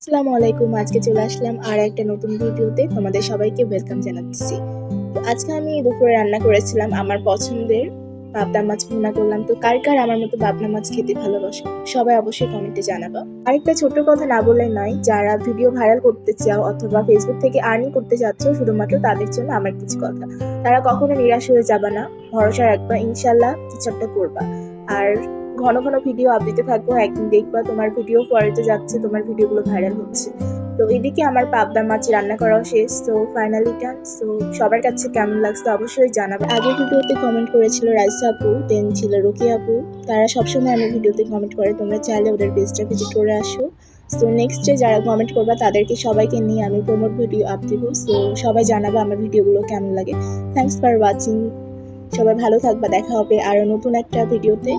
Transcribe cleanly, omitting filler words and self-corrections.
আসসালামু আলাইকুম। আজকে চলে আসলাম আর একটা নতুন ভিডিওতে। তোমাদের সবাইকে ওয়েলকাম জানাচ্ছি। তো আজকে আমি দুপুরে রান্না করেছিলাম আমার পছন্দের পাবদা মাছ ভুনা করলাম। তো কার আমার মতো পাবদা মাছ খেতে ভালোবাসো? সবাই অবশ্যই কমেন্টে জানাবা। আরেকটা ছোট্ট কথা না বললেই নয়, যারা ভিডিও ভাইরাল করতে চাও অথবা ফেসবুক থেকে আর্নিং করতে চাচ্ছ, শুধুমাত্র তাদের জন্য আমার কিছু কথা। তারা কখনো নিরাশ হয়ে যাবা না, ভরসা রাখবা, ইনশাল্লাহ কিছু একটা করবা। আর ঘন ঘন ভিডিও আপডেটে থাকবো, একদিন দেখবা তোমার ভিডিও ফলোতে যাচ্ছে, তোমার ভিডিওগুলো ভাইরাল হচ্ছে। তো এদিকে আমার পাবদা মাছ রান্না করাও শেষ। তো ফাইনালি ডান। তো সবার কাছে কেমন লাগছে অবশ্যই জানাবে। আগের ভিডিওতে কমেন্ট করেছিল রাইসা আপু, দেন ছিল রকি আপু। তারা সবসময় আমার ভিডিওতে কমেন্ট করে, তোমরা চাইলে ওদের পেজটা ভিজিট করে আসো। সো নেক্সটে যারা কমেন্ট করবা তাদেরকে সবাইকে নিয়ে আমি প্রমোট ভিডিও আপ দিব। সো সবাই জানাবে আমার ভিডিওগুলো কেমন লাগে। Thanks for watching. সবাই ভালো থাকবা, দেখা হবে আরো নতুন একটা ভিডিওতে।